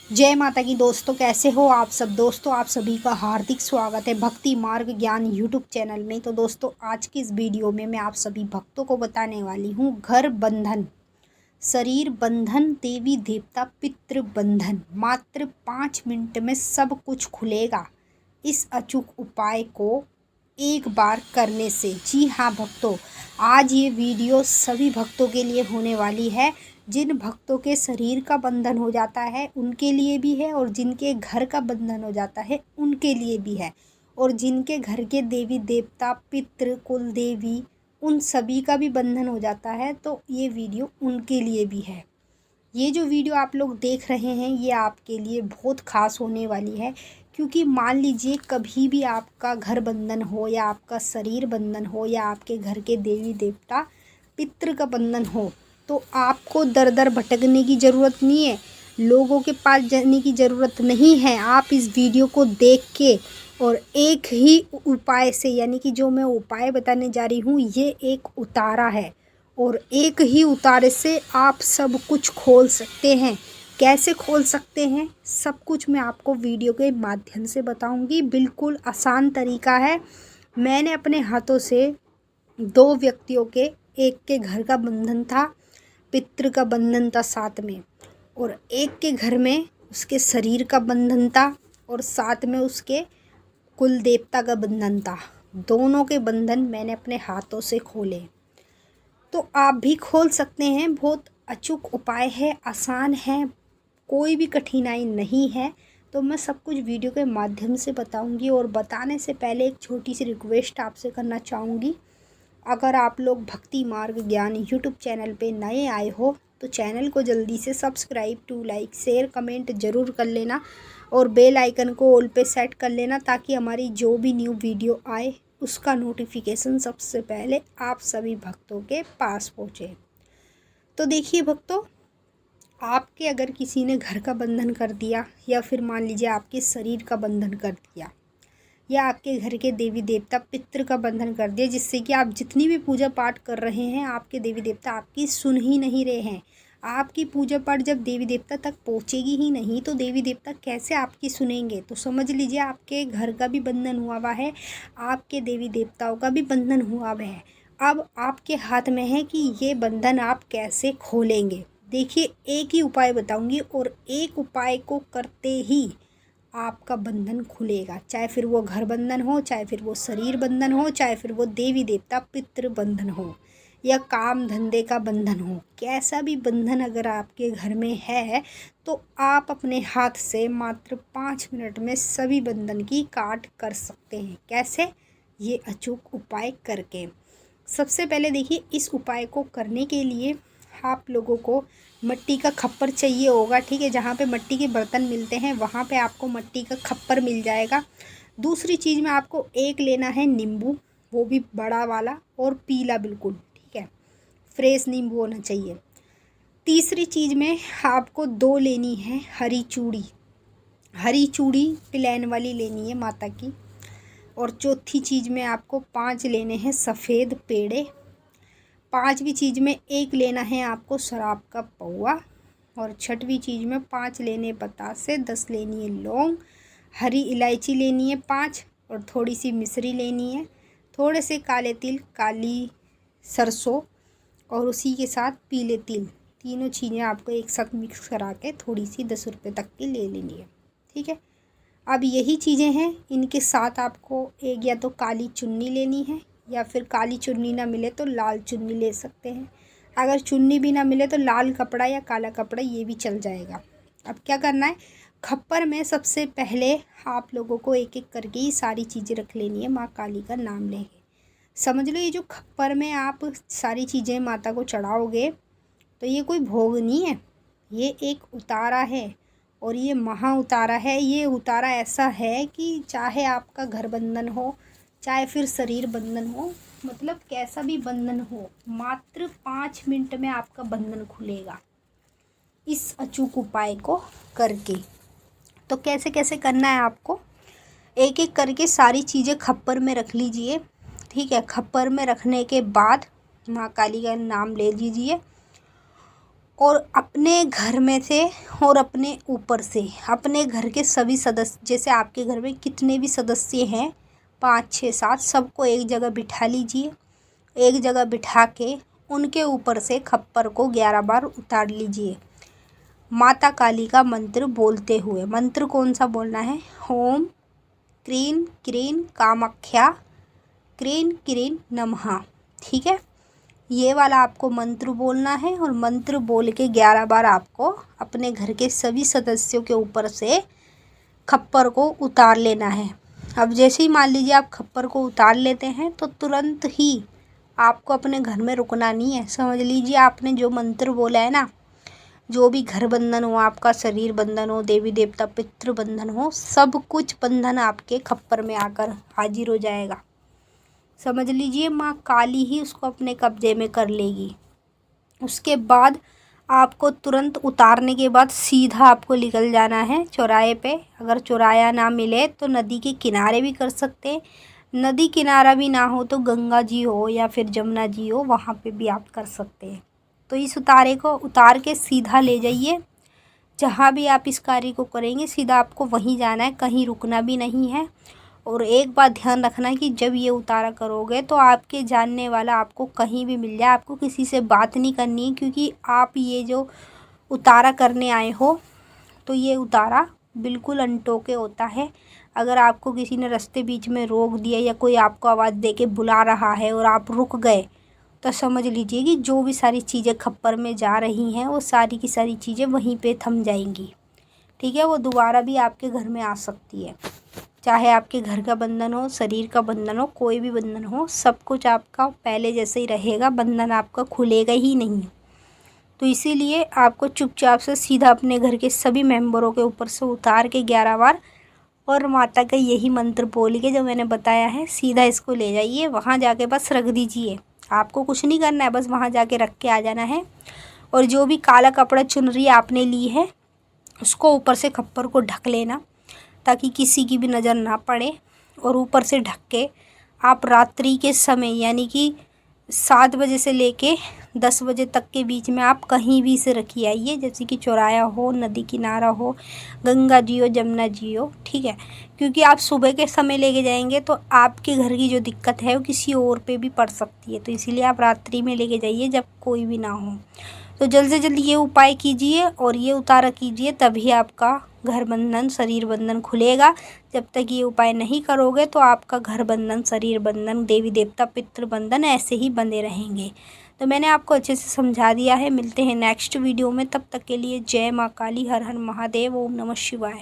जय माता की दोस्तों, कैसे हो आप सब। दोस्तों आप सभी का हार्दिक स्वागत है भक्ति मार्ग ज्ञान यूट्यूब चैनल में। तो दोस्तों आज की इस वीडियो में मैं आप सभी भक्तों को बताने वाली हूँ घर बंधन, शरीर बंधन, देवी देवता पितृ बंधन। मात्र 5 मिनट में सब कुछ खुलेगा इस अचूक उपाय को एक बार करने से। जी हाँ भक्तों, आज ये वीडियो सभी भक्तों के लिए होने वाली है। जिन भक्तों के शरीर का बंधन हो जाता है उनके लिए भी है, और जिनके घर का बंधन हो जाता है उनके लिए भी है, और जिनके घर के देवी देवता पितृ कुल देवी उन सभी का भी बंधन हो जाता है, तो ये वीडियो उनके लिए भी है। ये जो वीडियो आप लोग देख रहे हैं ये आपके लिए बहुत ख़ास होने वाली है, क्योंकि मान लीजिए कभी भी आपका घर बंधन हो या आपका शरीर बंधन हो या आपके घर के देवी देवता पितृ का बंधन हो, तो आपको दर दर भटकने की ज़रूरत नहीं है, लोगों के पास जाने की ज़रूरत नहीं है। आप इस वीडियो को देख के और एक ही उपाय से, यानी कि जो मैं उपाय बताने जा रही हूँ ये एक उतारा है, और एक ही उतारे से आप सब कुछ खोल सकते हैं। कैसे खोल सकते हैं सब कुछ मैं आपको वीडियो के माध्यम से बताऊंगी। बिल्कुल आसान तरीका है। मैंने अपने हाथों से 2 व्यक्तियों के, एक के घर का बंधन था, पितृ का बंधन था साथ में, और एक के घर में उसके शरीर का बंधन था और साथ में उसके कुल देवता का बंधन था। दोनों के बंधन मैंने अपने हाथों से खोले, तो आप भी खोल सकते हैं। बहुत अचूक उपाय है, आसान है, कोई भी कठिनाई नहीं है। तो मैं सब कुछ वीडियो के माध्यम से बताऊंगी, और बताने से पहले एक छोटी सी रिक्वेस्ट आपसे करना चाहूँगी। अगर आप लोग भक्ति मार्ग ज्ञान यूट्यूब चैनल पे नए आए हो तो चैनल को जल्दी से subscribe to like share comment ज़रूर कर लेना, और बेल आइकन को ऑल पे सेट कर लेना, ताकि हमारी जो भी न्यू वीडियो आए उसका नोटिफिकेशन सबसे पहले आप सभी भक्तों के पास पहुँचे। तो देखिए भक्तों, आपके अगर किसी ने घर का बंधन कर दिया, या फिर मान लीजिए आपके शरीर का बंधन कर दिया, या आपके घर के देवी देवता पितृ का बंधन कर दिया, जिससे कि आप जितनी भी पूजा पाठ कर रहे हैं आपके देवी देवता आपकी सुन ही नहीं रहे हैं। आपकी पूजा पाठ जब देवी देवता तक पहुँचेगी ही नहीं तो देवी देवता कैसे आपकी सुनेंगे। तो समझ लीजिए आपके घर का भी बंधन हुआ हुआ है, आपके देवी देवताओं का भी बंधन हुआ हुआ है। अब आपके हाथ में है कि ये बंधन आप कैसे खोलेंगे। देखिए एक ही उपाय बताऊंगी, और एक उपाय को करते ही आपका बंधन खुलेगा। चाहे फिर वो घर बंधन हो, चाहे फिर वो शरीर बंधन हो, चाहे फिर वो देवी देवता पितृ बंधन हो, या काम धंधे का बंधन हो। कैसा भी बंधन अगर आपके घर में है तो आप अपने हाथ से मात्र 5 मिनट में सभी बंधन की काट कर सकते हैं। कैसे? ये अचूक उपाय करके। सबसे पहले देखिए, इस उपाय को करने के लिए आप लोगों को मिट्टी का खप्पर चाहिए होगा। ठीक है, जहाँ पे मिट्टी के बर्तन मिलते हैं वहाँ पे आपको मिट्टी का खप्पर मिल जाएगा। दूसरी चीज़ में आपको एक लेना है नींबू, वो भी बड़ा वाला और पीला बिल्कुल, ठीक है, फ्रेश नींबू होना चाहिए। तीसरी चीज़ में आपको 2 लेनी है हरी चूड़ी। हरी चूड़ी प्लेन वाली लेनी है माता की। और चौथी चीज़ में आपको 5 लेने हैं सफ़ेद पेड़े। पाँचवीं चीज़ में एक लेना है आपको शराब का पौआ। और छठवीं चीज़ में 5 लेने बतासे, 10 लेनी है लौंग, हरी इलायची लेनी है 5, और थोड़ी सी मिश्री लेनी है, थोड़े से काले तिल, काली सरसों, और उसी के साथ पीले तिल। तीनों चीज़ें आपको एक साथ मिक्स करा के थोड़ी सी 10 रुपये तक की ले लेनी है। ठीक है, अब यही चीज़ें हैं। इनके साथ आपको एक या तो काली चुन्नी लेनी है, या फिर काली चुन्नी ना मिले तो लाल चुन्नी ले सकते हैं। अगर चुन्नी भी ना मिले तो लाल कपड़ा या काला कपड़ा ये भी चल जाएगा। अब क्या करना है, खप्पर में सबसे पहले आप लोगों को एक एक करके ही सारी चीज़ें रख लेनी है, माँ काली का नाम लेंगे। समझ लो, ये जो खप्पर में आप सारी चीज़ें माता को चढ़ाओगे तो ये कोई भोग नहीं है, ये एक उतारा है, और ये महा उतारा है। ये उतारा ऐसा है कि चाहे आपका घर बंधन हो, चाहे फिर शरीर बंधन हो, मतलब कैसा भी बंधन हो, मात्र 5 मिनट में आपका बंधन खुलेगा इस अचूक उपाय को करके। तो कैसे कैसे करना है आपको, एक एक करके सारी चीज़ें खप्पर में रख लीजिए। ठीक है, खप्पर में रखने के बाद माँ काली का नाम ले लीजिए, और अपने घर में से और अपने ऊपर से अपने घर के सभी सदस्य, जैसे आपके घर में कितने भी सदस्य हैं 5 6 7, सबको एक जगह बिठा लीजिए। एक जगह बिठा के उनके ऊपर से खप्पर को 11 बार उतार लीजिए माता काली का मंत्र बोलते हुए। मंत्र कौन सा बोलना है? ओम क्रीं क्रीं कामाख्या क्रीं क्रीं नमः। ठीक है, ये वाला आपको मंत्र बोलना है और मंत्र बोल के 11 बार आपको अपने घर के सभी सदस्यों के ऊपर से खप्पर को उतार लेना है। अब जैसे ही मान लीजिए आप खप्पर को उतार लेते हैं तो तुरंत ही आपको अपने घर में रुकना नहीं है। समझ लीजिए आपने जो मंत्र बोला है ना, जो भी घर बंधन हो, आपका शरीर बंधन हो, देवी देवता पितृ बंधन हो, सब कुछ बंधन आपके खप्पर में आकर हाजिर हो जाएगा। समझ लीजिए माँ काली ही उसको अपने कब्जे में कर लेगी। उसके बाद आपको तुरंत उतारने के बाद सीधा आपको निकल जाना है चौराहे पे। अगर चौराहा ना मिले तो नदी के किनारे भी कर सकते हैं। नदी किनारा भी ना हो तो गंगा जी हो या फिर जमुना जी हो, वहाँ पे भी आप कर सकते हैं। तो इस उतारे को उतार के सीधा ले जाइए। जहाँ भी आप इस कार्य को करेंगे सीधा आपको वहीं जाना है, कहीं रुकना भी नहीं है। और एक बात ध्यान रखना है कि जब ये उतारा करोगे तो आपके जानने वाला आपको कहीं भी मिल जाए, आपको किसी से बात नहीं करनी है, क्योंकि आप ये जो उतारा करने आए हो तो ये उतारा बिल्कुल अनटोके होता है। अगर आपको किसी ने रास्ते बीच में रोक दिया या कोई आपको आवाज़ दे के बुला रहा है और आप रुक गए तो समझ लीजिए कि जो भी सारी चीज़ें खप्पर में जा रही हैं वो सारी की सारी चीज़ें वहीं पे थम जाएंगी। ठीक है, वो दोबारा भी आपके घर में आ सकती है। चाहे आपके घर का बंधन हो, शरीर का बंधन हो, कोई भी बंधन हो, सब कुछ आपका पहले जैसे ही रहेगा, बंधन आपका खुलेगा ही नहीं। तो इसीलिए आपको चुपचाप से सीधा अपने घर के सभी मेंबरों के ऊपर से उतार के 11 बार और माता का यही मंत्र बोल के जो मैंने बताया है सीधा इसको ले जाइए। वहाँ जाके बस रख दीजिए। आपको कुछ नहीं करना है, बस वहाँ जाके रख के आ जाना है। और जो भी काला कपड़ा चुनरी आपने ली है उसको ऊपर से खप्पर को ढक लेना ताकि किसी की भी नज़र ना पड़े। और ऊपर से ढक के आप रात्रि के समय यानी कि 7 बजे से लेके 10 बजे तक के बीच में आप कहीं भी इसे रखी आइए, जैसे कि चौराया हो, नदी किनारा हो, गंगा जी हो, जमुना जी हो। ठीक है, क्योंकि आप सुबह के समय लेके जाएंगे तो आपके घर की जो दिक्कत है वो किसी और पे भी पड़ सकती है। तो इसीलिए आप रात्रि में लेके जाइए जब कोई भी ना हो। तो जल्द से जल्द ये उपाय कीजिए और ये उतारा कीजिए, तभी आपका घर बंधन शरीर बंधन खुलेगा। जब तक ये उपाय नहीं करोगे तो आपका घर बंधन शरीर बंधन देवी देवता पितृ बंधन ऐसे ही बंधे रहेंगे। तो मैंने आपको अच्छे से समझा दिया है। मिलते हैं नेक्स्ट वीडियो में, तब तक के लिए जय माँ काली, हर हर महादेव, ओम नमः शिवाय।